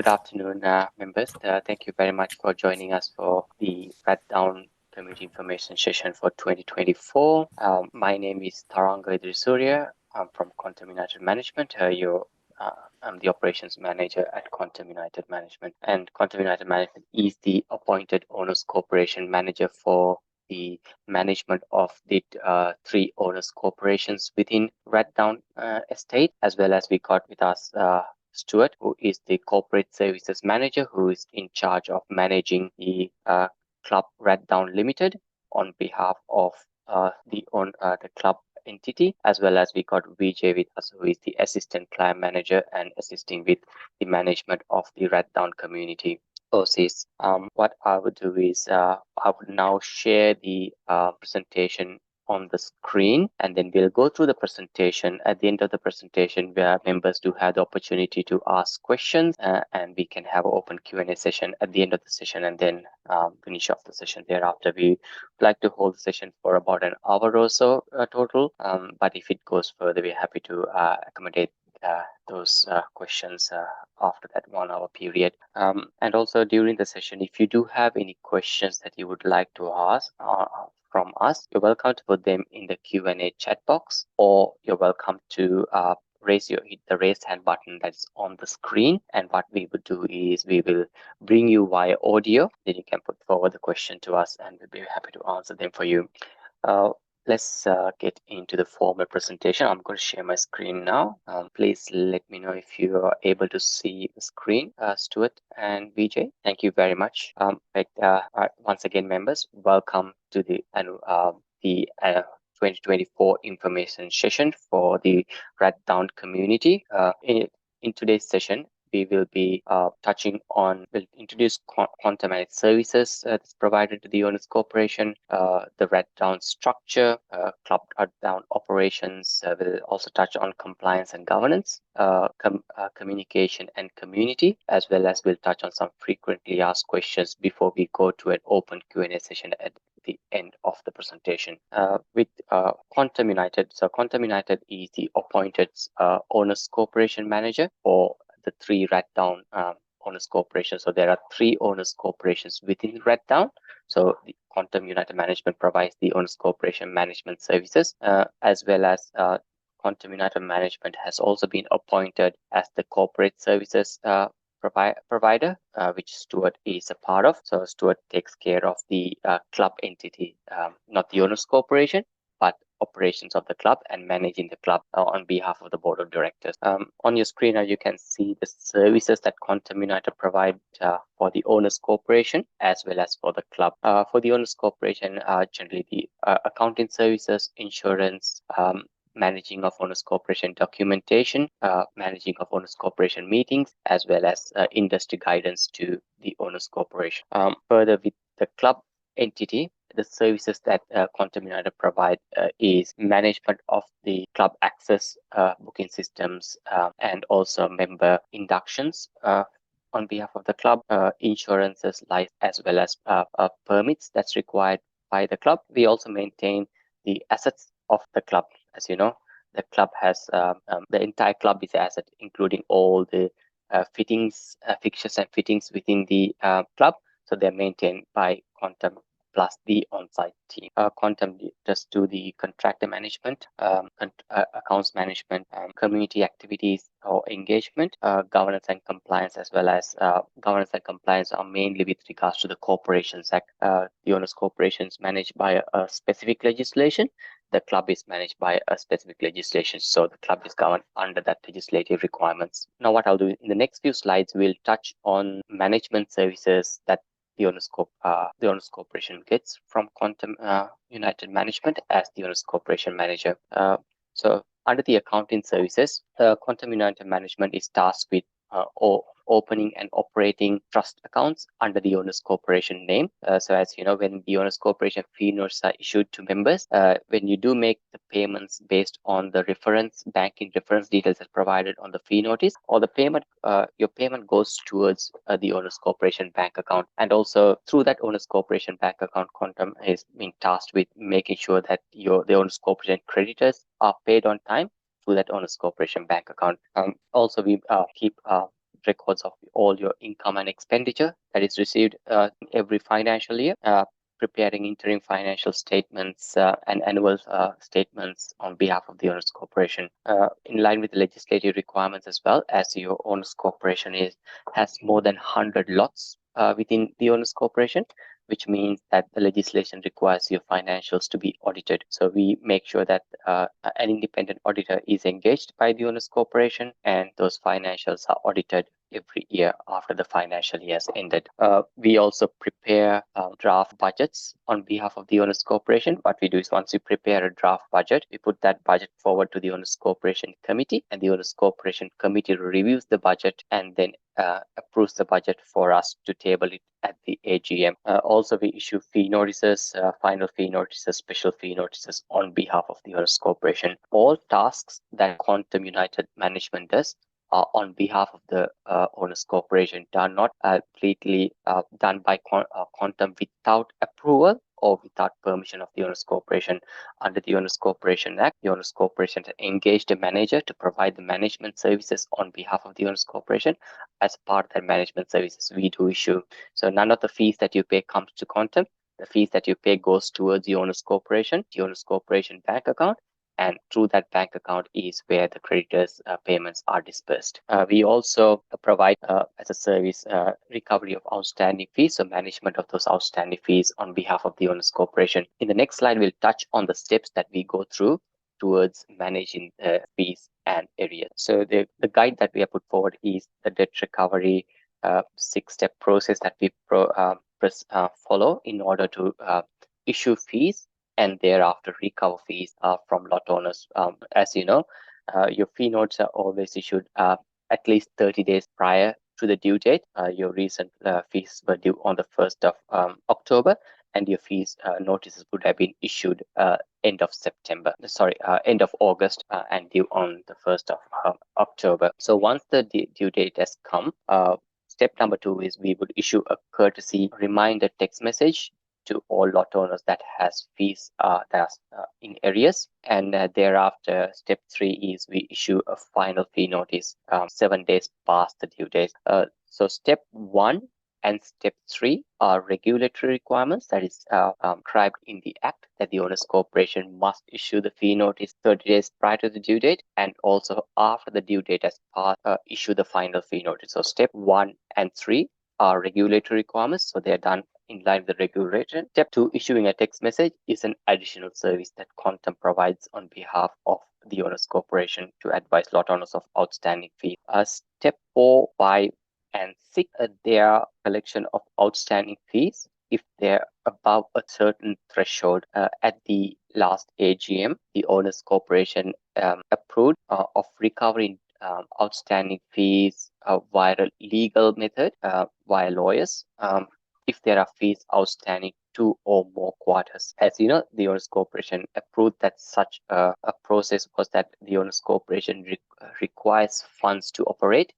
Good afternoon, members. Thank you very much for joining us for the Rathdowne Community Information Session for 2024. My name is Taranga Idrisuria. I'm from Quantum United Management. I'm the Operations Manager at Quantum United Management. And Quantum United Management is the appointed Owners Corporation Manager for the management of the three owners corporations within Rathdowne estate, as well as we got with us Stuart, who is the Corporate Services Manager, who is in charge of managing the Club Rathdowne Limited on behalf of the club entity, as well as we got Vijay with us, who is the Assistant Client Manager and assisting with the management of the Rathdowne community. OCs. What I would do is I would now share the presentation on the screen, and then we'll go through the presentation. At the end of the presentation, where members do have the opportunity to ask questions, and we can have an open Q&A session at the end of the session, and then finish off the session thereafter. We would like to hold the session for about an hour or so total, but if it goes further, we're happy to accommodate those questions after that 1 hour period. And also during the session, if you do have any questions that you would like to ask from us, you're welcome to put them in the Q&A chat box, or you're welcome to hit the raise hand button that's on the screen. And what we would do is we will bring you via audio, then you can put forward the question to us and we'll be happy to answer them for you. Let's get into the formal presentation. I'm going to share my screen now. Please let me know if you are able to see the screen, Stuart and Vijay. Thank you very much. Once again, members, welcome to the 2024 information session for the Rathdowne community. In today's session, we will be we'll introduce quantum managed services that's provided to the owners corporation, the Rathdowne structure, club Rathdowne operations. We'll also touch on compliance and governance, communication and community, as well as we'll touch on some frequently asked questions before we go to an open Q&A session at the end of the presentation. With Quantum United, so Quantum United is the appointed owners corporation manager for the three Rathdowne owners corporations. So there are three owners corporations within Rathdowne. So the Quantum United Management provides the owners corporation management services, as well as Quantum United Management has also been appointed as the corporate services provider, which Stuart is a part of. So Stuart takes care of the club entity, not the owners corporation, but operations of the club and managing the club on behalf of the board of directors. On your screen now you can see the services that Quantum United provide for the owners corporation as well as for the club. For the owners corporation, generally the accounting services, insurance, managing of owners corporation documentation, managing of owners corporation meetings, as well as industry guidance to the owners corporation. Further, with the club entity, the services that Quantum United provide is management of the club access booking systems and also member inductions on behalf of the club, insurances, as well as permits that's required by the club. We also maintain the assets of the club. As you know, the club has the entire club is an asset, including all the fittings, fixtures and fittings within the club. So they're maintained by Quantum plus the on-site team. Quantum just do the contractor management, accounts management, community activities or engagement, governance and compliance, as well as governance and compliance are mainly with regards to the Corporations Act. The owners corporations managed by a specific legislation. The club is managed by a specific legislation, so the club is governed under that legislative requirements. Now, what I'll do in the next few slides, we'll touch on management services that the owners corporation gets from Quantum United Management as the owners corporation manager. So under the accounting services, Quantum United Management is tasked with opening and operating trust accounts under the owners corporation name. So as you know, when the owners corporation fee notes are issued to members, when you do make the payments based on the banking reference details as provided on the fee notice, or the payment, your payment goes towards the owners corporation bank account. And also through that owners corporation bank account, Quantum is being tasked with making sure that the owners corporation creditors are paid on time through that owners corporation bank account. Also, we keep records of all your income and expenditure that is received every financial year. Preparing interim financial statements and annual statements on behalf of the owners corporation, in line with the legislative requirements as well, as your owners corporation has more than 100 lots within the owners corporation, which means that the legislation requires your financials to be audited. So we make sure that an independent auditor is engaged by the owners corporation, and those financials are audited every year after the financial year has ended. We also prepare draft budgets on behalf of the owners corporation. What we do is, once we prepare a draft budget, we put that budget forward to the owners corporation committee, and the owners corporation committee reviews the budget and then approves the budget for us to table it at the AGM. Also, we issue fee notices, final fee notices, special fee notices on behalf of the owners corporation. All tasks that Quantum United management does on behalf of the owners corporation are not completely done by Quantum without approval or without permission of the owners corporation. Under the Owners Corporation Act, the owners corporation has engaged a manager to provide the management services on behalf of the owners corporation. As part of that management services, we do issue. So none of the fees that you pay comes to Quantum. The fees that you pay goes towards the owners corporation bank account, and through that bank account is where the creditors' payments are dispersed. We also provide as a service recovery of outstanding fees, so management of those outstanding fees on behalf of the owners corporation. In the next slide, we'll touch on the steps that we go through towards managing fees and arrears. So the guide that we have put forward is the debt recovery 6-step process that we follow in order to issue fees and thereafter recover fees from lot owners. As you know, your fee notes are always issued at least 30 days prior to the due date. Your recent fees were due on the 1st of October, and your fees notices would have been issued end of August and due on the 1st of October. So once the due date has come, step number 2 is we would issue a courtesy reminder text message to all lot owners that has fees that are in arrears, and thereafter step 3 is we issue a final fee notice 7 days past the due date. So step 1 and step 3 are regulatory requirements that is described in the Act, that the owners corporation must issue the fee notice 30 days prior to the due date, and also after the due date has passed, issue the final fee notice. So step 1 and 3 are regulatory requirements, so they are done in line with the regulation. Step 2, issuing a text message, is an additional service that Quantum provides on behalf of the owners corporation to advise lot owners of outstanding fees. Step 4, 5, and 6, their collection of outstanding fees. If they're above a certain threshold, at the last AGM, the owners corporation approved of recovering outstanding fees via a legal method, via lawyers. If there are fees outstanding 2 or more quarters. As you know, the owners corporation approved that such a process was that the owners corporation requires funds to operate.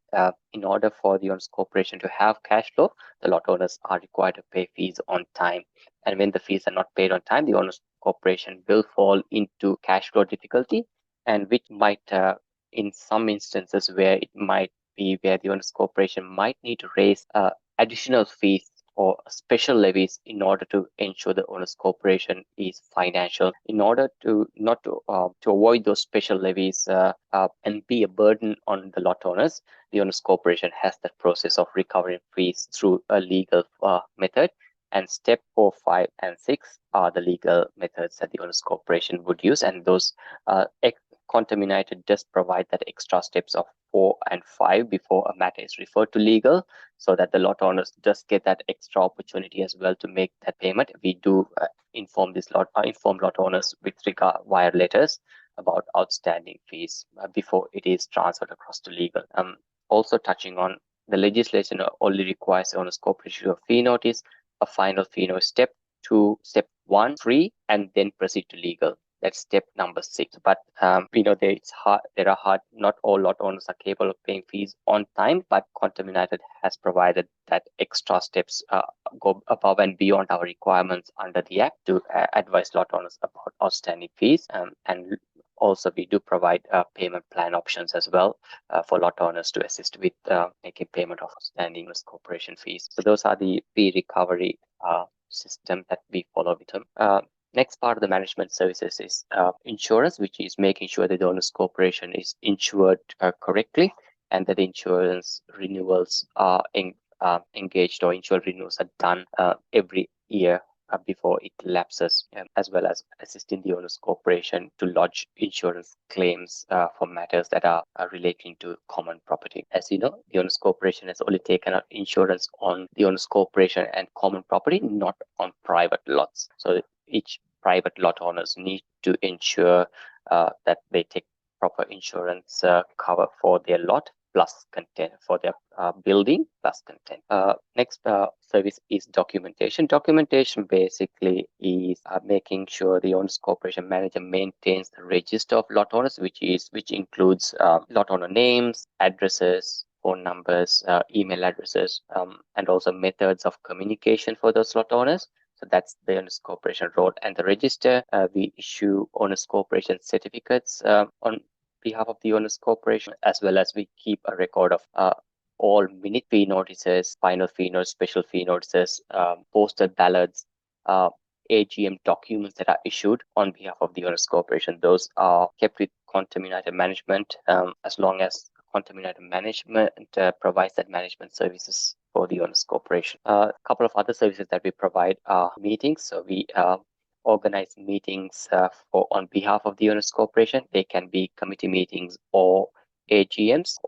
In order for the owners corporation to have cash flow, the lot owners are required to pay fees on time. And when the fees are not paid on time, the owners corporation will fall into cash flow difficulty, and which might, in some instances where it might be where the owners corporation might need to raise additional fees or special levies in order to ensure the owners corporation is financial. In order to not to avoid those special levies and be a burden on the lot owners, the owners corporation has that process of recovering fees through a legal method. And step 4, 5, and 6 are the legal methods that the owners corporation would use, and those Quantum United does provide that extra steps of 4 and 5 before a matter is referred to legal, so that the lot owners just get that extra opportunity as well to make that payment. We do inform lot owners with regard via letters about outstanding fees before it is transferred across to legal. Also touching on the legislation only requires the owners corporation a fee notice, a final fee notice, step 2, step 1, 3, and then proceed to legal. That's step number 6. But we know not all lot owners are capable of paying fees on time, but Quantum United has provided that extra steps go above and beyond our requirements under the Act to advise lot owners about outstanding fees. And also we do provide payment plan options as well for lot owners to assist with making payment of outstanding corporation fees. So those are the fee recovery system that we follow with them. Next part of the management services is insurance, which is making sure that the owners corporation is insured correctly, and that insurance renewals are engaged, or insurance renewals are done every year before it lapses, as well as assisting the owners corporation to lodge insurance claims for matters that are relating to common property. As you know, the owners corporation has only taken out insurance on the owners corporation and common property, not on private lots. So each private lot owners need to ensure that they take proper insurance cover for their lot plus content, for their building plus content. Next service is documentation. Documentation basically is making sure the owners corporation manager maintains the register of lot owners, which includes lot owner names, addresses, phone numbers, email addresses, and also methods of communication for those lot owners. So that's the owners corporation role. And the register, we issue owners corporation certificates on behalf of the owners corporation, as well as we keep a record of all minute fee notices, final fee notices, special fee notices, posted ballots, AGM documents that are issued on behalf of the owners corporation. Those are kept with Quantum United Management as long as Quantum United Management provides that management services for the owners corporation. A couple of other services that we provide are meetings. So we organize meetings on behalf of the owners corporation. They can be committee meetings or AGMs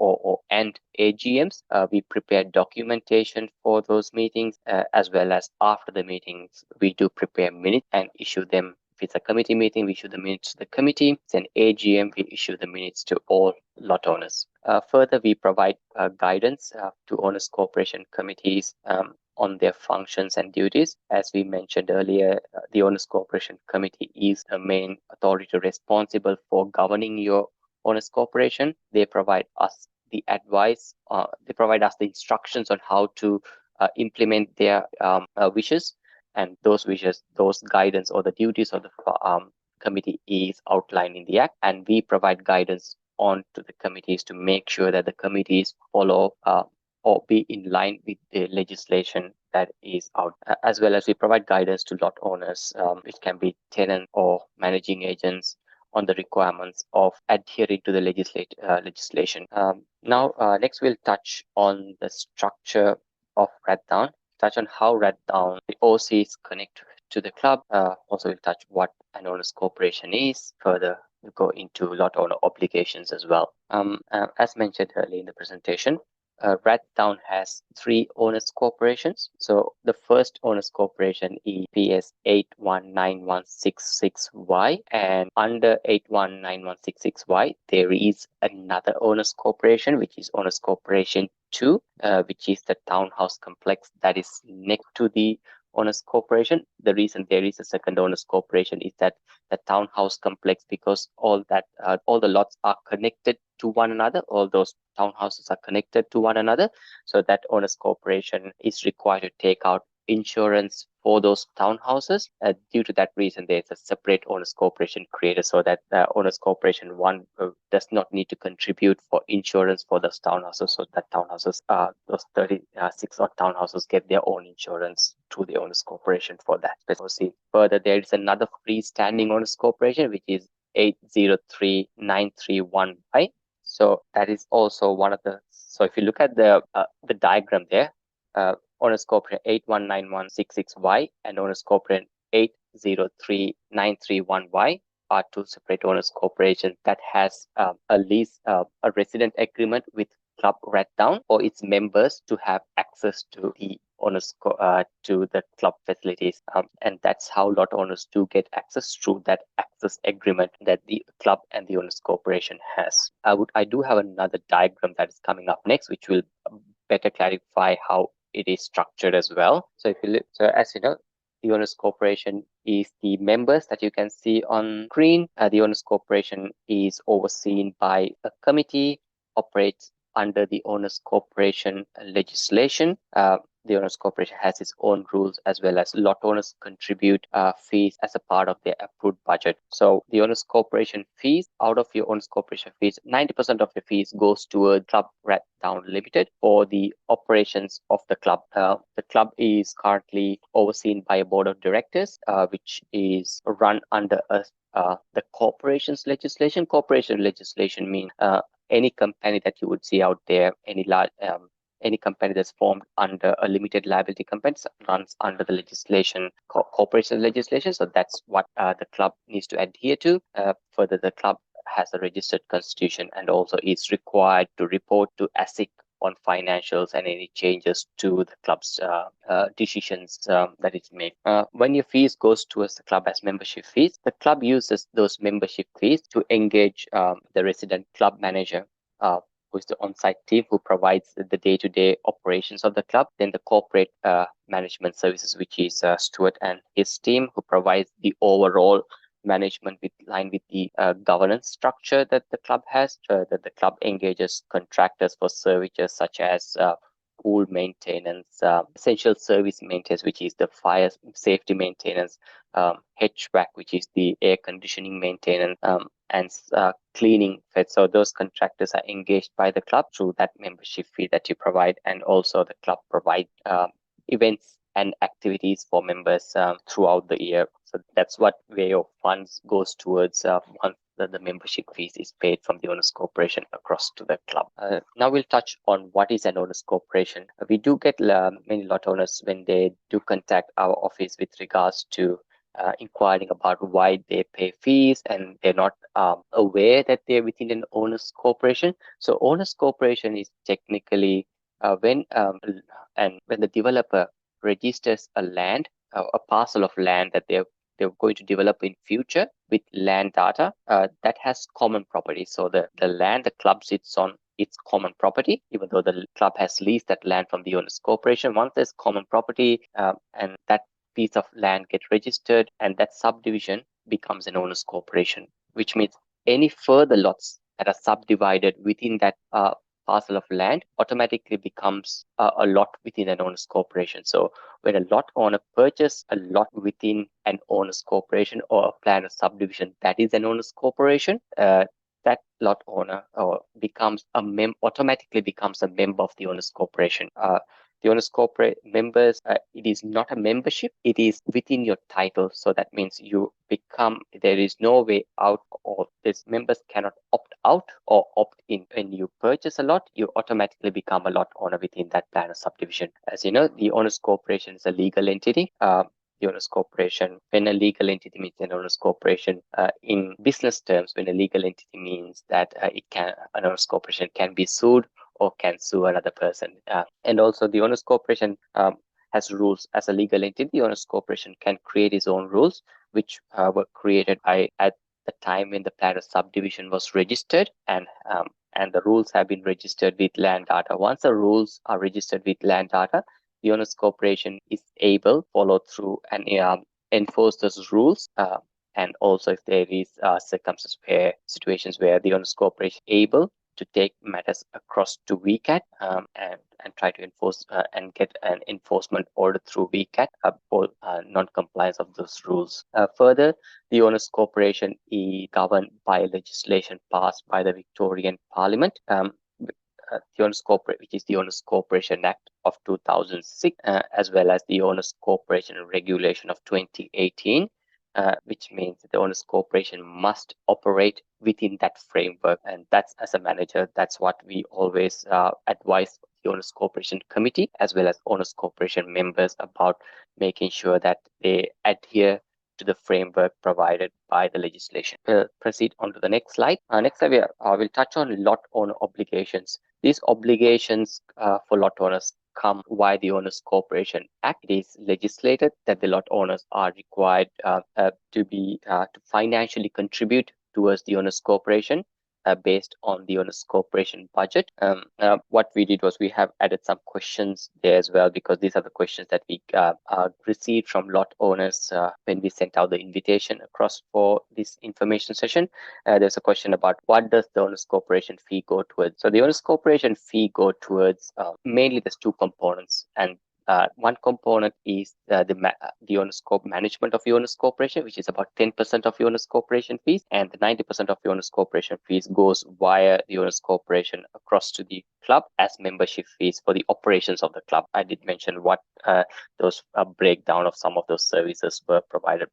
and AGMs. We prepare documentation for those meetings, as well as after the meetings, we do prepare minutes and issue them. If it's a committee meeting, we issue the minutes to the committee. If it's an AGM, we issue the minutes to all lot owners. Further, we provide guidance to owners corporation committees on their functions and duties. As we mentioned earlier, the owners corporation committee is the main authority responsible for governing your owners corporation. They provide us the advice, they provide us the instructions on how to implement their wishes, and those wishes, those guidance or the duties of the committee is outlined in the act, and we provide guidance on to the committees to make sure that the committees follow or be in line with the legislation that is out, as well as we provide guidance to lot owners, which can be tenant or managing agents, on the requirements of adhering to the legislation. Now, next we'll touch on the structure of Rathdowne, touch on how Rathdowne, the OCs connect to the club. Also, we'll touch what an owners corporation is. Further, we'll go into lot owner obligations as well. As mentioned earlier in the presentation, Rathdowne has 3 owners corporations. So the first owners corporation is PS 819166Y, and under 819166Y there is another owners corporation, which is owners corporation 2, which is the townhouse complex that is next to the owners corporation. The reason there is a second owners corporation is that the townhouse complex, because all the lots are connected to one another, all those townhouses are connected to one another, so that owners corporation is required to take out insurance for those townhouses. Due to that reason, there's a separate owners corporation created, so that owners corporation 1 does not need to contribute for insurance for those townhouses, so that townhouses, those 36 odd townhouses, get their own insurance through the owners corporation for that. Further, there is another freestanding owners corporation, which is 803931Y. So that is also one of the, so if you look at the diagram there, owners corporation 819166Y and owners corporation 803931Y are 2 separate owners corporations that has a lease, a resident agreement with Club Rathdowne for its members to have access to the owners to the club facilities, and that's how lot owners do get access through that access agreement that the club and the owners corporation has. I do have another diagram that is coming up next, which will better clarify how it is structured as well. So if you look, so as you know, the owners corporation is the members that you can see on screen. The owners corporation is overseen by a committee, operates under the owners corporation legislation. the owners corporation has its own rules, as well as lot owners contribute fees as a part of their approved budget. So the owners corporation fees, out of your owners corporation fees, 90% of the fees goes toward Club Rathdowne Limited for the operations of the club. The club is currently overseen by a board of directors, which is run under the corporations legislation. Corporation legislation means any company that you would see out there, any large any company that's formed under a limited liability company runs under the legislation, corporation legislation. So that's what the club needs to adhere to. Further, the club has a registered constitution and also is required to report to ASIC on financials and any changes to the club's decisions that it makes. When your fees goes towards the club as membership fees, the club uses those membership fees to engage the resident club manager, who is the on-site team who provides the day-to-day operations of the club. Then the corporate management services, which is Stuart and his team, who provides the overall management with line with the governance structure that the club has. That the club engages contractors for services such as pool maintenance, essential service maintenance, which is the fire safety maintenance, HVAC, which is the air conditioning maintenance, and cleaning. So those contractors are engaged by the club through that membership fee that you provide, and also the club provide events and activities for members throughout the year. So that's what where your funds goes towards once the membership fees is paid from the owners corporation across to the club. Now we'll touch on what is an owners corporation. We do get many lot owners when they do contact our office with regards to inquiring about why they pay fees, and they're not aware that they're within an owners corporation. So owners corporation is technically when the developer registers a land, a parcel of land that they're going to develop in future with land data that has common property. So the land the club sits on, it's common property, even though the club has leased that land from the owners corporation. Once there's common property and that piece of land gets registered, and that subdivision becomes an owners corporation, which means any further lots that are subdivided within that parcel of land automatically becomes a lot within an owners corporation. So when a lot owner purchases a lot within an owners corporation or a plan of subdivision that is an owners corporation, that lot owner automatically becomes a member of the owners corporation. The owners corporate members, it is not a membership, it is within your title. So that means there is no way out, or these members cannot opt out or opt in. When you purchase a lot, you automatically become a lot owner within that plan of subdivision. As you know, the owners corporation is a legal entity. The owners corporation, when a legal entity means an owners corporation, in business terms, when a legal entity means that an owners corporation can be sued or can sue another person. And also the owners corporation has rules. As a legal entity, the owners corporation can create its own rules, which were created at the time when the plan of subdivision was registered, and the rules have been registered with land data. Once the rules are registered with land data, the owners corporation is able to follow through and enforce those rules. And also if there is situations where the owners corporation is able to take matters across to VCAT and try to enforce and get an enforcement order through VCAT for non-compliance of those rules. Further, the owners corporation is governed by legislation passed by the Victorian Parliament. The Owners which is the Owners Corporation Act of 2006, as well as the Owners Corporation Regulation of 2018, which means the Owners Corporation must operate within that framework. And that's, as a manager, that's what we always advise the Owners Corporation Committee as well as Owners Corporation members about, making sure that they adhere to the framework provided by the legislation. We'll proceed on to the next slide. Next slide, we'll touch on lot owner obligations. These obligations for lot owners come via the Owners Corporation Act. It is legislated that the lot owners are required to financially contribute towards the Owners Corporation based on the Owners Corporation budget. What we did was we have added some questions there as well, because these are the questions that we received from lot owners when we sent out the invitation across for this information session. There's a question about what does the Owners Corporation fee go towards. So the Owners Corporation fee go towards mainly there's two components, and One component is the owners management of the owners corporation, which is about 10% of the owners corporation fees, and the 90% of the owners corporation fees goes via the owners corporation across to the club as membership fees for the operations of the club. I did mention what those breakdown of some of those services were provided,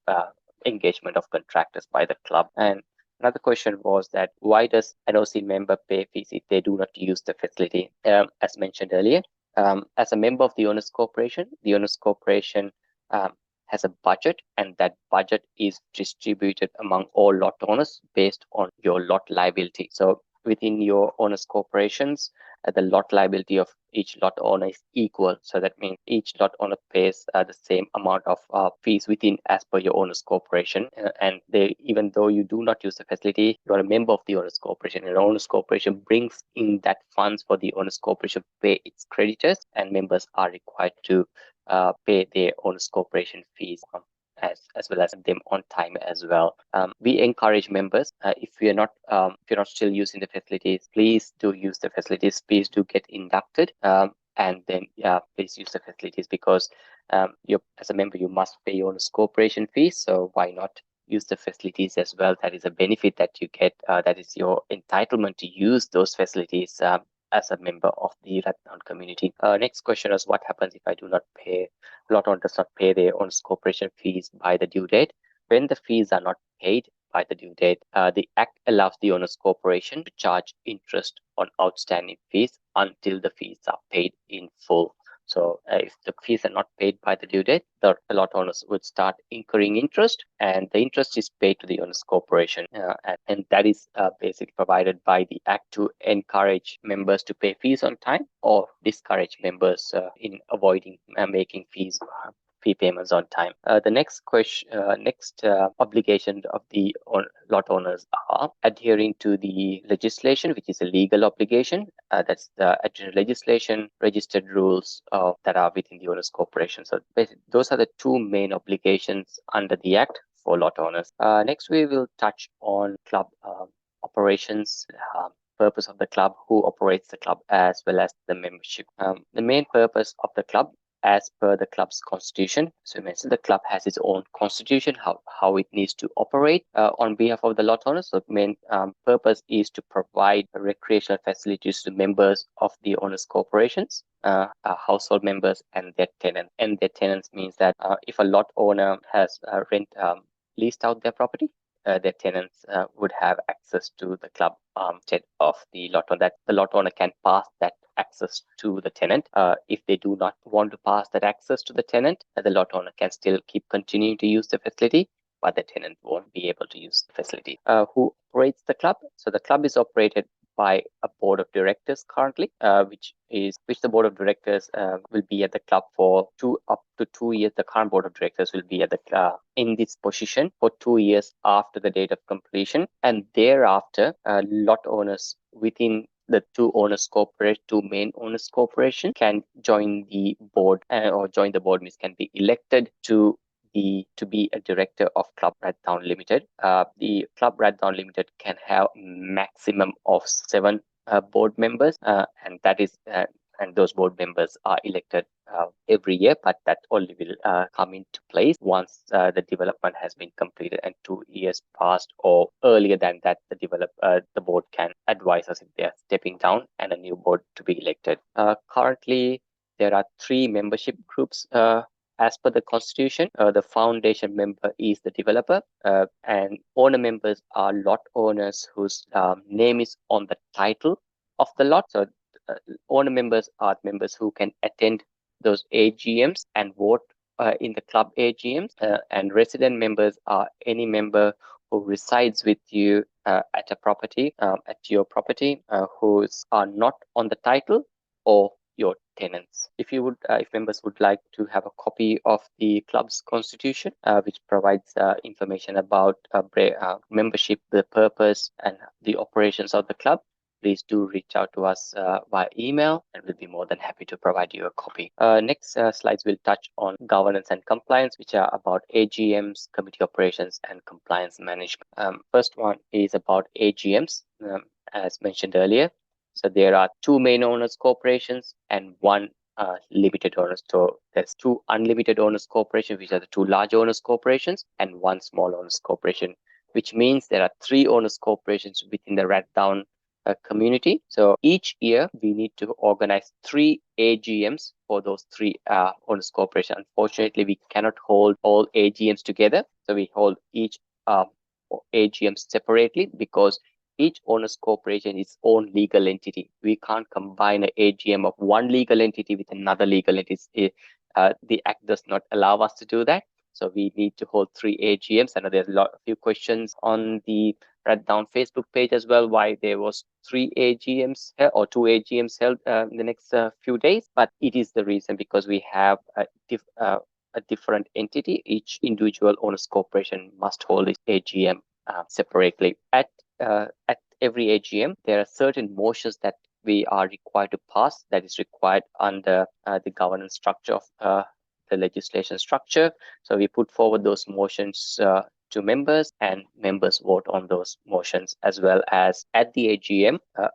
engagement of contractors by the club. And another question was that why does NOC member pay fees if they do not use the facility? As mentioned earlier, as a member of the owners corporation, has a budget, and that budget is distributed among all lot owners based on your lot liability. So within your owners corporations, the lot liability of each lot owner is equal. So that means each lot owner pays the same amount of fees within as per your owners corporation. And even though you do not use the facility, you are a member of the owners corporation, and the owners corporation brings in that funds for the owners corporation to pay its creditors, and members are required to pay their owners corporation fees as well as them on time as well. We encourage members, if you're not still using the facilities, please do use the facilities. Please do get inducted, and then please use the facilities, because you as a member you must pay your owners corporation fees. So why not use the facilities as well? That is a benefit that you get. That is your entitlement to use those facilities as a member of the Rathdowne community. Next question is, what happens if I do not pay, lot owner does not pay their own corporation fees by the due date? When the fees are not paid by the due date, the Act allows the owners corporation to charge interest on outstanding fees until the fees are paid in full. So if the fees are not paid by the due date, the lot owners would start incurring interest, and the interest is paid to the owners corporation. And that is basically provided by the Act to encourage members to pay fees on time, or discourage members in avoiding making fee payments on time. The next question, obligation of the lot owners are adhering to the legislation, which is a legal obligation. That's the legislation, registered rules that are within the owners corporation. So those are the two main obligations under the Act for lot owners. Next, we will touch on club operations, purpose of the club, who operates the club, as well as the membership. The main purpose of the club, as per the club's constitution. So mentioned, the club has its own constitution, how it needs to operate on behalf of the lot owners. So the main purpose is to provide recreational facilities to members of the owners corporations, household members, and their tenants. And their tenants means that if a lot owner has leased out their property, their tenants would have access to the club instead of the lot owner. That the lot owner can pass that access to the tenant. If they do not want to pass that access to the tenant, the lot owner can still continuing to use the facility, but the tenant won't be able to use the facility. Who operates the club? So the club is operated by a board of directors currently, which the board of directors will be at the club for up to 2 years. The current board of directors will be at the in this position for 2 years after the date of completion, and thereafter, lot owners within the two main owners corporation can join the board, or join the board means can be elected to be a director of Club Rathdowne Limited. The Club Rathdowne Limited can have maximum of 7 board members, and that is and those board members are elected every year, but that only will come into place once the development has been completed and 2 years passed, or earlier than that, the board can advise us if they are stepping down and a new board to be elected. Currently, there are 3 membership groups. As per the constitution, the foundation member is the developer, and owner members are lot owners whose name is on the title of the lot. So owner members are members who can attend those AGMs and vote in the club AGMs, and resident members are any member who resides with you at a property, at your property, who are not on the title or your tenants. If members would like to have a copy of the club's constitution, which provides information about membership, the purpose, and the operations of the club, please do reach out to us via email, and we'll be more than happy to provide you a copy. Next slides will touch on governance and compliance, which are about AGMs, committee operations, and compliance management. First one is about AGMs, as mentioned earlier. So there are 2 main owners corporations and 1 limited owners. So there's two unlimited owners corporations, which are the two large owners corporations, and one small owners corporation, which means there are three owners corporations within the Rathdowne community. So each year we need to organize 3 AGMs for those three owners corporation. Unfortunately, we cannot hold all AGMs together, so we hold each AGM separately because each owners corporation is own legal entity. We can't combine an AGM of one legal entity with another legal entity. The Act does not allow us to do that. So we need to hold 3 AGMs. I know there's a few questions on the Rathdowne Facebook page as well, why there was 3 AGMs or 2 AGMs held in the next few days. But it is the reason because we have a different entity. Each individual owners corporation must hold its AGM separately. At every AGM, there are certain motions that we are required to pass, that is required under the governance structure of the legislation structure. So we put forward those motions to members, and members vote on those motions, as well as at the AGM, a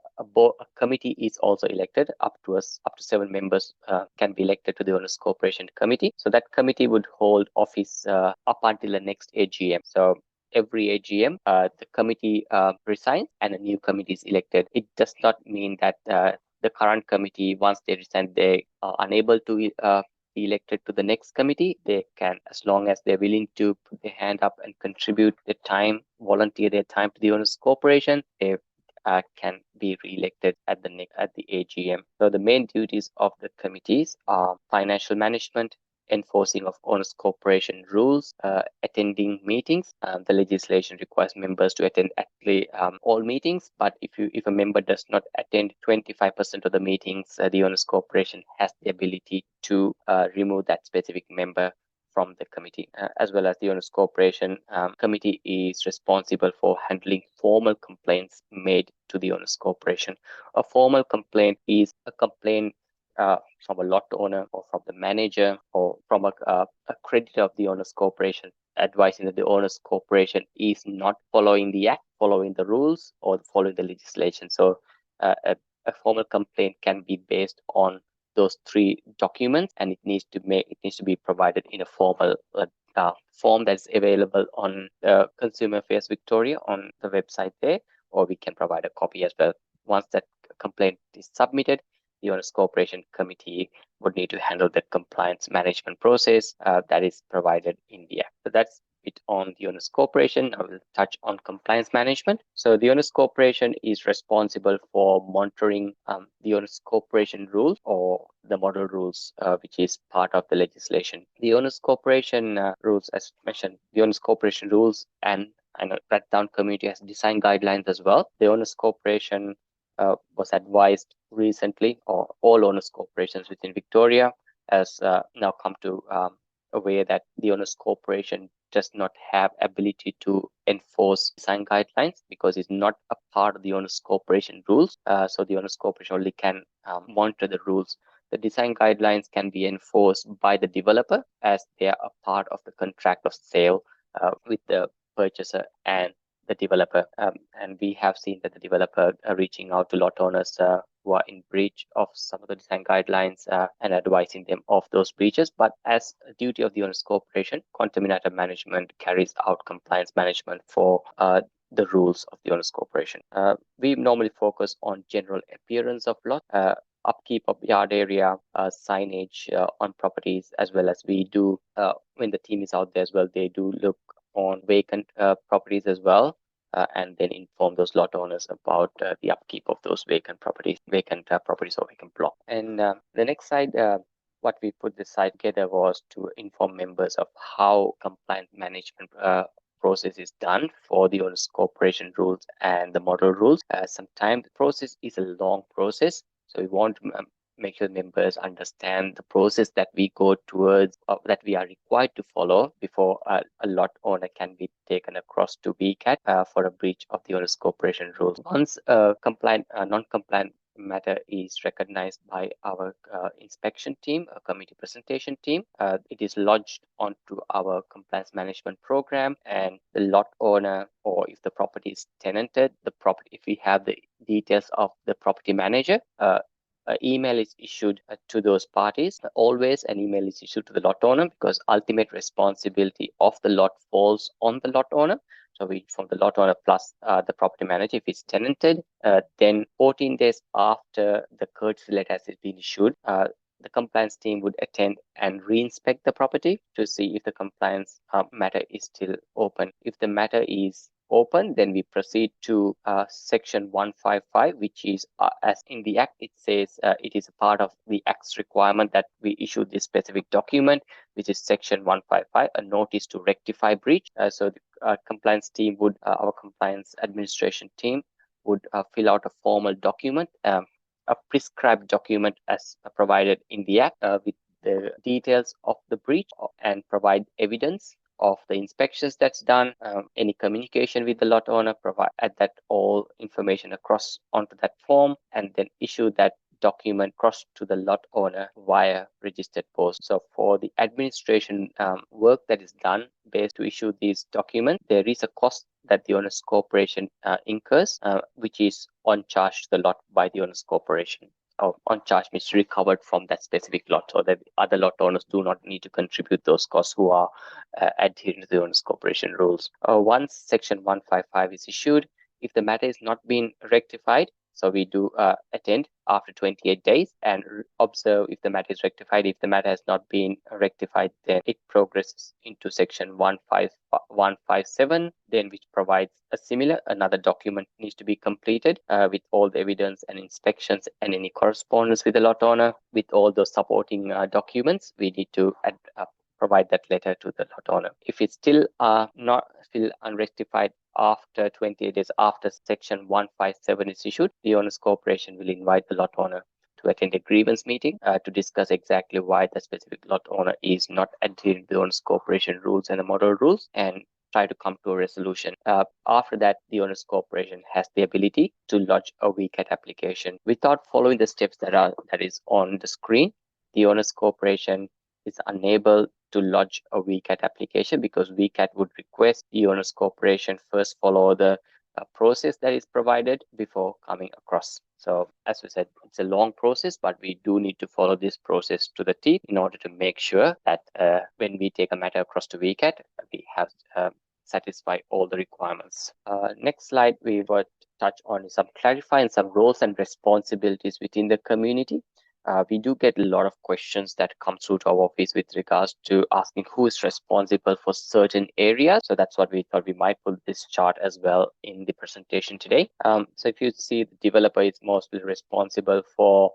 committee is also elected. Up to 7 members can be elected to the owners corporation committee. So that committee would hold office up until the next AGM. So every AGM, the committee resigns and a new committee is elected. It does not mean that the current committee, once they resign, they are unable to be elected to the next committee. They can, as long as they're willing to put their hand up and contribute their time, volunteer their time to the owners corporation, they can be re-elected at the AGM. So the main duties of the committees are financial management, enforcing of owners corporation rules, attending meetings. The legislation requires members to attend actually all meetings, but if a member does not attend 25% of the meetings, the owners corporation has the ability to remove that specific member from the committee. As well as the owners corporation committee is responsible for handling formal complaints made to the owners corporation. A formal complaint is a complaint from a lot owner or from the manager or from a creditor of the owners corporation, advising that the owners corporation is not following the Act, following the rules, or following the legislation. So a formal complaint can be based on those 3 documents, and it needs to be provided in a formal form that's available on Consumer Affairs Victoria on the website there, or we can provide a copy as well. Once that complaint is submitted, the owners corporation committee would need to handle the compliance management process that is provided in the Act. So that's it on the owners corporation. I will touch on compliance management. So the owners corporation is responsible for monitoring the owners corporation rules or the model rules, which is part of the legislation. The owners corporation rules, as mentioned, the owners corporation rules and Rathdowne community has design guidelines as well. The owners corporation was advised recently, or all owners corporations within Victoria has now come to aware that the owners corporation does not have ability to enforce design guidelines because it's not a part of the owners corporation rules. So the owners corporation only can monitor the rules. The design guidelines can be enforced by the developer as they are a part of the contract of sale with the purchaser and the developer. And we have seen that the developer are reaching out to lot owners who are in breach of some of the design guidelines and advising them of those breaches. But as a duty of the owners corporation, contaminator management carries out compliance management for the rules of the owners corporation. We normally focus on general appearance of lot, upkeep of yard area, signage on properties, as well as we do, when the team is out there as well, they do look on vacant properties as well, and then inform those lot owners about the upkeep of those vacant properties or vacant block. And the next side, what we put this side together was to inform members of how compliance management process is done for the owners corporation rules and the model rules. Sometimes the process is a long process, so we want to make sure members understand the process that we go towards, that we are required to follow before a lot owner can be taken across to VCAT for a breach of the owners corporation rules. Once a non-compliant matter is recognized by our inspection team, a committee presentation team, it is lodged onto our compliance management program, and the lot owner, or if the property is tenanted, if we have the details of the property manager, an email is issued to those parties. Always an email is issued to the lot owner, because ultimate responsibility of the lot falls on the lot owner. So we from the lot owner plus the property manager if it's tenanted. Then 14 days after the courtesy letter has been issued, the compliance team would attend and re-inspect the property to see if the compliance matter is still open. If the matter is open, then we proceed to section 155, which is as in the act it says it is a part of the act's requirement that we issue this specific document, which is section 155, a notice to rectify breach. So the compliance team would our compliance administration team would fill out a formal document, a prescribed document as provided in the act, with the details of the breach, and provide evidence of the inspections that's done, any communication with the lot owner, provide add that all information across onto that form, and then issue that document across to the lot owner via registered post. So for the administration work that is done based to issue these documents, there is a cost that the owners corporation incurs, which is on charge to the lot by the owners corporation. On charge means recovered from that specific lot, or that other lot owners do not need to contribute those costs who are adhering to the owners corporation rules. Once section 155 is issued, if the matter is not being rectified, so we do attend after 28 days and observe if the matter is rectified. If the matter has not been rectified, then it progresses into section 157, then which provides a similar, another document needs to be completed with all the evidence and inspections and any correspondence with the lot owner. With all those supporting documents, we need to provide that letter to the lot owner. If it's still unrectified after 28 days after section 157 is issued, the owners corporation will invite the lot owner to attend a grievance meeting to discuss exactly why the specific lot owner is not adhering to the owners corporation rules and the model rules, and try to come to a resolution. After that, the owners corporation has the ability to lodge a VCAT application. Without following the steps that is on the screen, the owners corporation is unable to lodge a VCAT application, because VCAT would request the owners corporation first follow the process that is provided before coming across. So as we said, it's a long process, but we do need to follow this process to the T in order to make sure that when we take a matter across to VCAT, we have satisfy all the requirements. Next slide, we will touch on some clarifying some roles and responsibilities within the community. We do get a lot of questions that come through to our office with regards to asking who is responsible for certain areas. So that's what we thought we might put this chart as well in the presentation today. So if you see, the developer is mostly responsible for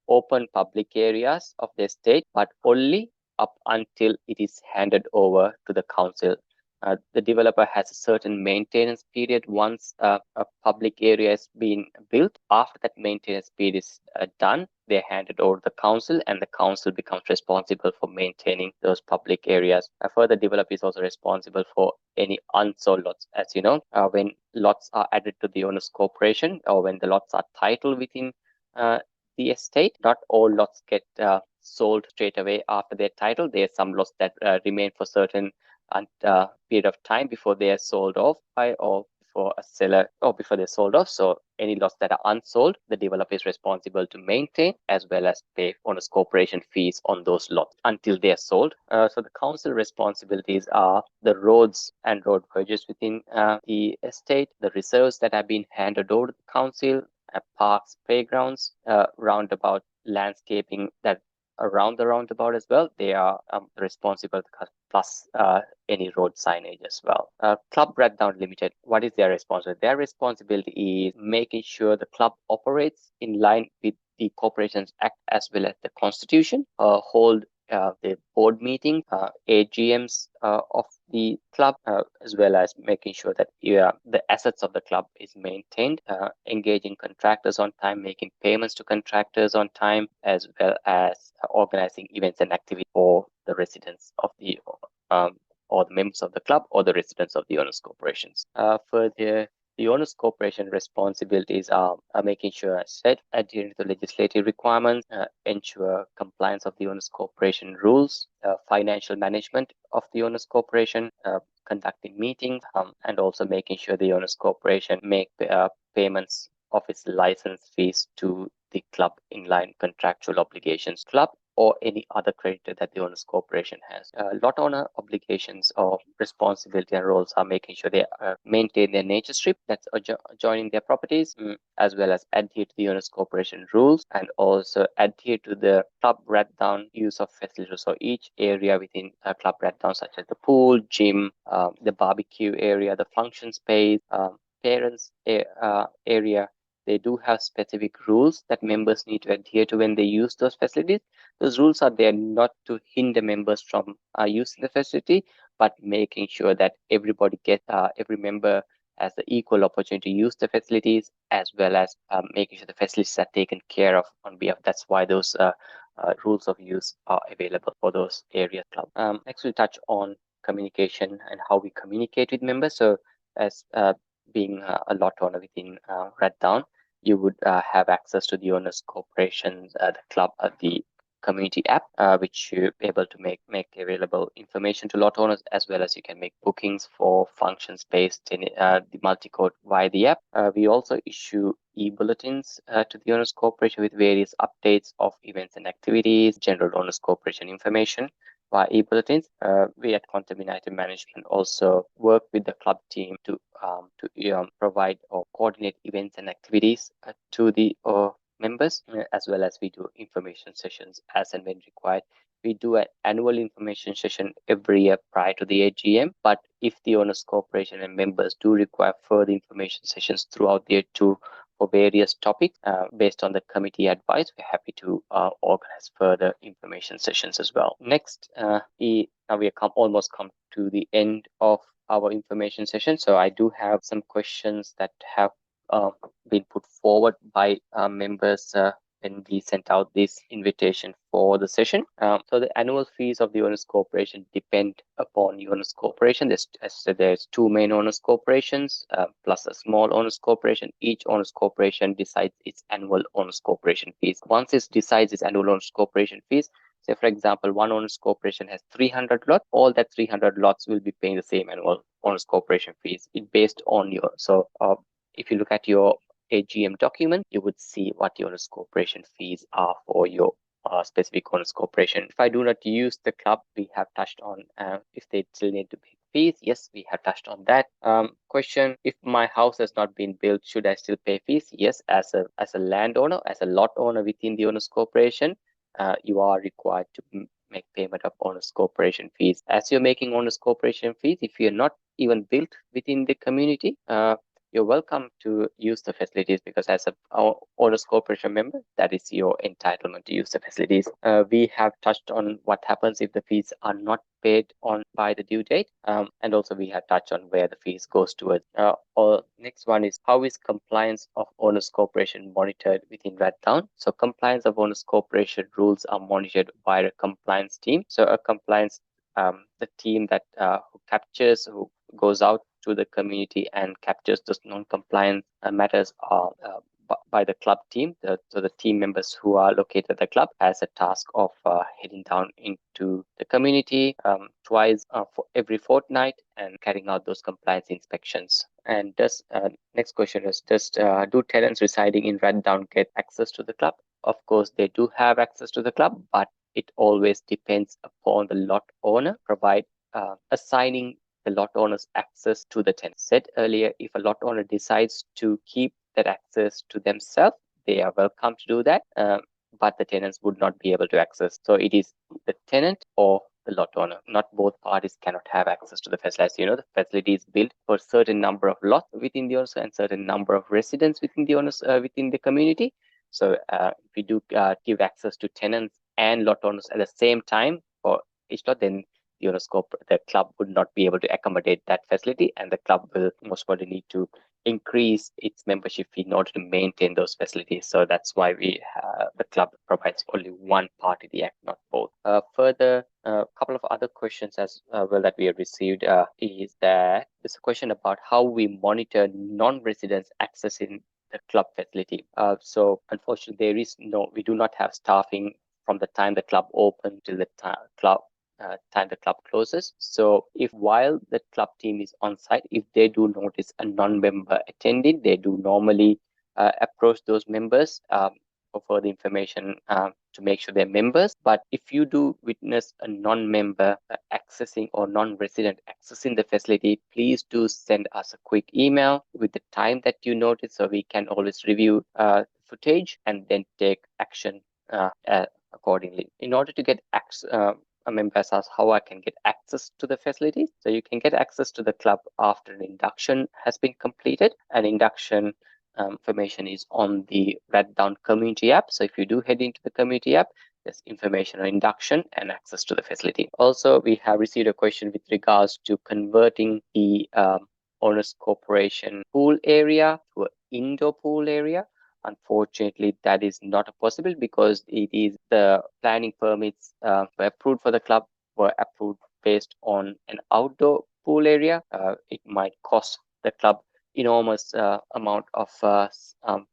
open public areas of the estate, but only up until it is handed over to the council. The developer has a certain maintenance period once a public area has been built. After that maintenance period is done, they hand it over to the council, and the council becomes responsible for maintaining those public areas. Further, developer is also responsible for any unsold lots. As you know, when lots are added to the owners corporation, or when the lots are titled within the estate, not all lots get sold straight away after their title. There are some lots that remain for certain period of time before they are sold off by, or for a seller, or before they're sold off. So any lots that are unsold, the developer is responsible to maintain as well as pay owners corporation fees on those lots until they are sold. So the council responsibilities are the roads and road bridges within the estate, the reserves that have been handed over to the council, parks, playgrounds, roundabout landscaping that around the roundabout as well. They are responsible, plus any road signage as well. Club Rathdowne Limited, what is their responsibility? Their responsibility is making sure the club operates in line with the Corporations Act as well as the Constitution, hold the board meeting, AGMs of the club, as well as making sure that the assets of the club is maintained, engaging contractors on time, making payments to contractors on time, as well as organizing events and activities for the residents of the or the members of the club or the residents of the owners corporations. Further, the owners corporation responsibilities are making sure, as said, adhering to the legislative requirements, ensure compliance of the owners corporation rules, financial management of the owners corporation, conducting meetings, and also making sure the owners corporation make payments of its license fees to the club in line contractual obligations, club or any other creditor that the owners corporation has. Lot owner obligations or responsibility and roles are making sure they maintain their nature strip that's adjoining their properties, as well as adhere to the owners corporation rules and also adhere to the club Rathdowne use of facilities. So each area within club Rathdowne, such as the pool, gym, the barbecue area, the function space, parents area, they do have specific rules that members need to adhere to when they use those facilities. Those rules are there not to hinder members from using the facility, but making sure that everybody gets, every member has the equal opportunity to use the facilities, as well as making sure the facilities are taken care of on behalf. That's why those rules of use are available for those area clubs. Next, we'll touch on communication and how we communicate with members. So, as being a lot owner within Rathdowne, you would have access to the owners corporation, the club, the community app, which you're able to make available information to lot owners, as well as you can make bookings for functions based in the multi-code via the app. We also issue e-bulletins to the owners corporation with various updates of events and activities, general owners corporation information via e-bulletins. We at Quantum United Management also work with the club team to provide or coordinate events and activities to the members, as well as we do information sessions as and when required. We do an annual information session every year prior to the AGM, but if the owners corporation and members do require further information sessions throughout the year for various topics based on the committee advice, we're happy to organize further information sessions as well. Next, now we have almost come to the end of our information session. So I do have some questions that have been put forward by members when we sent out this invitation for the session. So the annual fees of the owners corporation depend upon the owners corporation. As I said, there's two main owners corporations plus a small owners corporation. Each owners corporation decides its annual owners corporation fees. Once it decides its annual owners corporation fees, say for example, one owners corporation has 300 lots, all that 300 lots will be paying the same annual owners corporation fees. It's based on your, so if you look at your AGM document, you would see what the owners corporation fees are for your specific owners corporation. If I do not use the club, we have touched on if they still need to pay fees. Yes, we have touched on that. Question: if my house has not been built, should I still pay fees? Yes, as a landowner, as a lot owner within the owners corporation, you are required to make payment of owners corporation fees. As you're making owners corporation fees, if you're not even built within the community, you're welcome to use the facilities, because as a owners corporation member, that is your entitlement to use the facilities. We have touched on what happens if the fees are not paid on by the due date, and also we have touched on where the fees goes towards. Next one is, how is compliance of owners corporation monitored within Rathdowne? So compliance of owners corporation rules are monitored by a compliance team. So a compliance the team that who goes out to the community and captures those non-compliant matters are by the club team. So the team members who are located at the club has a task of heading down into the community twice for every fortnight and carrying out those compliance inspections. And next question is, do tenants residing in Rathdowne get access to the club? Of course, they do have access to the club, but it always depends upon the lot owner assigning the lot owner's access to the tenant. Said earlier, if a lot owner decides to keep that access to themselves, they are welcome to do that, but the tenants would not be able to access. So it is the tenant or the lot owner. Not both parties cannot have access to the facility. As you know, the facility is built for a certain number of lots within the owners and certain number of residents within the owners within the community. So if we do give access to tenants and lot owners at the same time for each lot, then the club would not be able to accommodate that facility, and the club will most probably need to increase its membership fee in order to maintain those facilities. So that's why the club provides only one party the act, not both. Further, a couple of other questions as well that we have received is that there's a question about how we monitor non-residents accessing the club facility. So unfortunately, we do not have staffing from the time the club opens till the time the club closes. So if while the club team is on site, if they do notice a non-member attending, they do normally approach those members for further information to make sure they're members. But if you do witness a non-member accessing or non-resident accessing the facility, please do send us a quick email with the time that you notice, so we can always review footage and then take action accordingly. In order to get access, a member has asked how I can get access to the facility. So you can get access to the club after an induction has been completed. An induction information is on the Rathdowne community app. So if you do head into the community app, there's information on induction and access to the facility. Also, we have received a question with regards to converting the owners corporation pool area to an indoor pool area. Unfortunately, that is not possible because it is the planning permits were approved for the club were approved based on an outdoor pool area. It might cost the club enormous amount of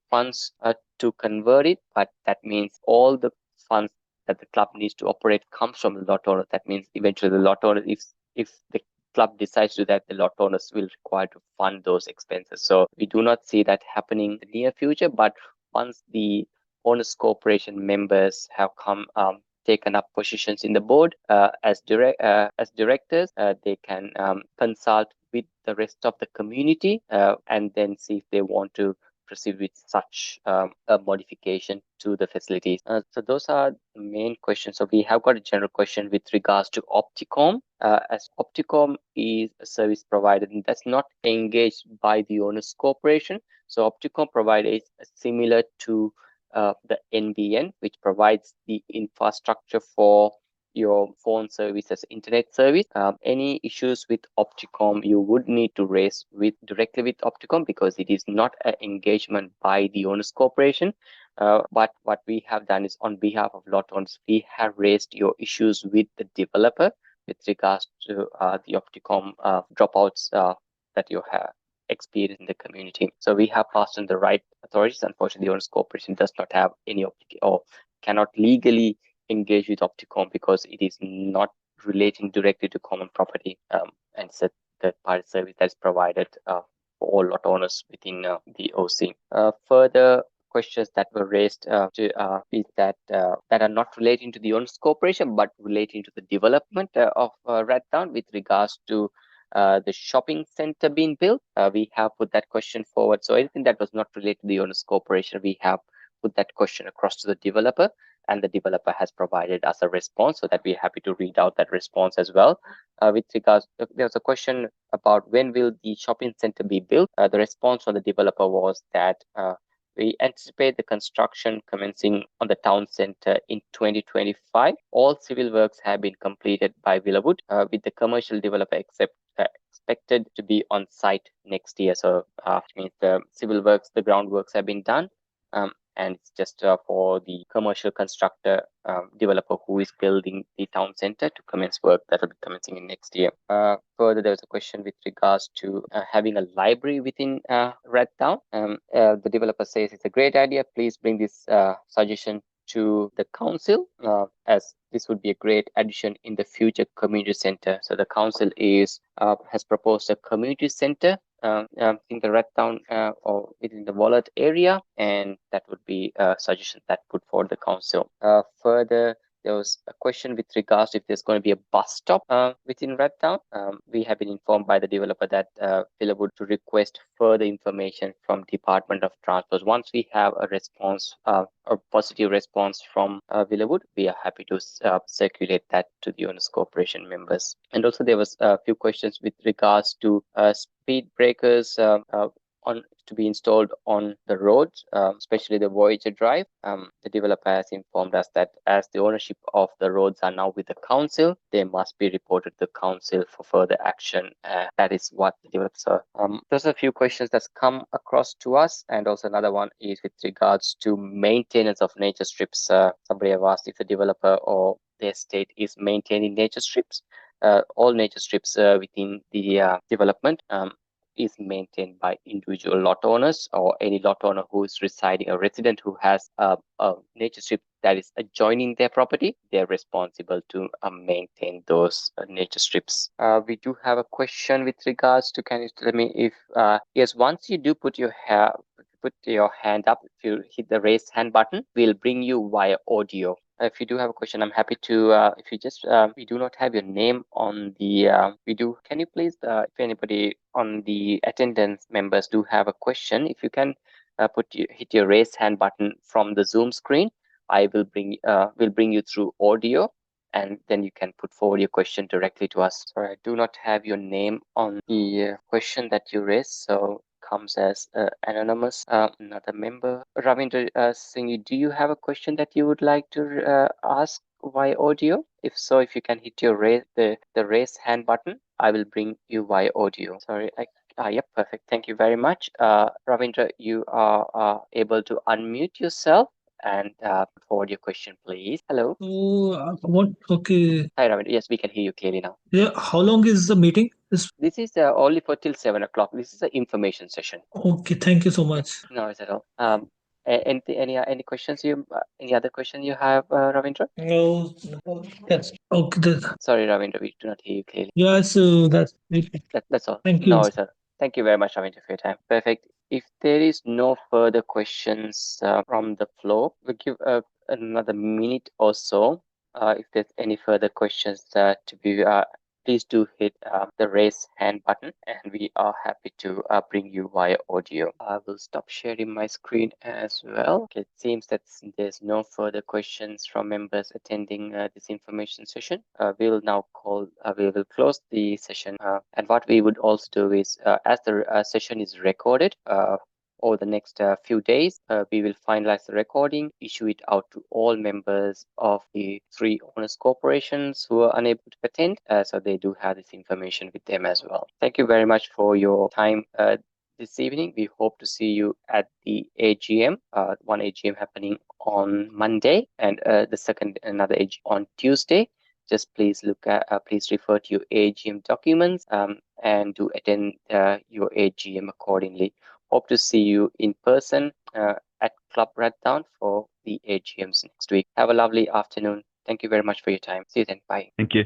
funds to convert it, but that means all the funds that the club needs to operate comes from the lot owner. That means eventually the lot owner, if the club decides to do that, the lot owners will require to fund those expenses. So we do not see that happening in the near future, but once the owners corporation members have come taken up positions in the board as directors, they can consult with the rest of the community and then see if they want to proceed with such a modification to the facilities. So those are the main questions. So we have got a general question with regards to Opticom. As Opticom is a service provider that's not engaged by the owners corporation. So Opticom provider is similar to the NBN, which provides the infrastructure for your phone service as internet service. Any issues with Opticom, you would need to raise directly with Opticom because it is not an engagement by the owners corporation. But what we have done is on behalf of lot owners, we have raised your issues with the developer with regards to the Opticom dropouts that you have experience in the community. So we have passed on the right authorities. Unfortunately, the owners corporation does not have any or cannot legally engage with Opticom because it is not relating directly to common property and it's a third-party service that is provided for all lot owners within the OC. Further questions that were raised is that are not relating to the owners corporation but relating to the development of Rathdowne with regards to the shopping center being built. We have put that question forward. So anything that was not related to the owners corporation, we have put that question across to the developer, and the developer has provided us a response, so that we're happy to read out that response as well. With regards, there was a question about when will the shopping center be built. The response from the developer was that we anticipate the construction commencing on the town center in 2025. All civil works have been completed by Villawood, with the commercial developer expected to be on site next year. So which means the civil works, the groundworks have been done. And it's just for the commercial constructor developer who is building the town center to commence work that will be commencing in next year. Further, there was a question with regards to having a library within Rathdowne. The developer says it's a great idea. Please bring this suggestion to the council as this would be a great addition in the future community center. So the council has proposed a community center in the Rathdowne or within the Wallet area, and that would be a suggestion that put forward the council. Further, there was a question with regards to if there's going to be a bus stop within Rathdowne. We have been informed by the developer that Villawood to request further information from Department of Transport. Once we have a response, a positive response from Villawood, we are happy to circulate that to the owners corporation members. And also there was a few questions with regards to speed breakers to be installed on the roads, especially the Voyager Drive. The developer has informed us that as the ownership of the roads are now with the council, they must be reported to the council for further action. That is what the developers are. Those are a few questions that's come across to us, and also another one is with regards to maintenance of nature strips. Somebody have asked if the developer or the estate is maintaining nature strips. All nature strips within the development is maintained by individual lot owners or any lot owner who is residing, a resident who has a nature strip that is adjoining their property. They're responsible to maintain those nature strips. We do have a question with regards to, can you tell me if, yes, once you do put your hair, put your hand up, if you hit the raise hand button, we'll bring you via audio. If you do have a question, I'm happy to. If you just, we do not have your name on the. We do. Can you please, if anybody on the attendance members do have a question, if you can hit your raise hand button from the Zoom screen, I will bring you through audio, and then you can put forward your question directly to us. Sorry, I do not have your name on the question that you raised, so comes as anonymous. Another member, Ravindra Singh, do you have a question that you would like to ask via audio? If so, if you can hit your the raise hand button, I will bring you via audio. Sorry, yep, perfect. Thank you very much. Ravindra, you are able to unmute yourself and forward your question, please. Hello. So, what? Okay. Hi, Ravindra. Yes, we can hear you clearly now. Yeah. How long is the meeting? This is only for till 7 o'clock. This is an information session. Okay. Thank you so Yeah, much. no worries at all. Any questions any other question you have, Ravindra? No. Yes. Okay. Sorry, Ravindra, we do not hear you clearly. Yeah. So that's it. That's all. Thank No you. worries, sir. Thank you very much, Ravindra, for your time. Perfect. If there is no further questions from the floor, we'll give another minute or so. If there's any further questions to be please do hit the raise hand button, and we are happy to bring you via audio. I will stop sharing my screen as well. Okay, it seems that there's no further questions from members attending this information session. We will close the session. And what we would also do is, as the session is recorded, over the next few days, we will finalize the recording, issue it out to all members of the 3 owners corporations who are unable to attend, so they do have this information with them as well. Thank you very much for your time this evening. We hope to see you at the AGM, one AGM happening on Monday, and another AGM on Tuesday. Just please please refer to your AGM documents and do attend your AGM accordingly. Hope to see you in person at Club Rathdowne for the AGMs next week. Have a lovely afternoon. Thank you very much for your time. See you then. Bye. Thank you.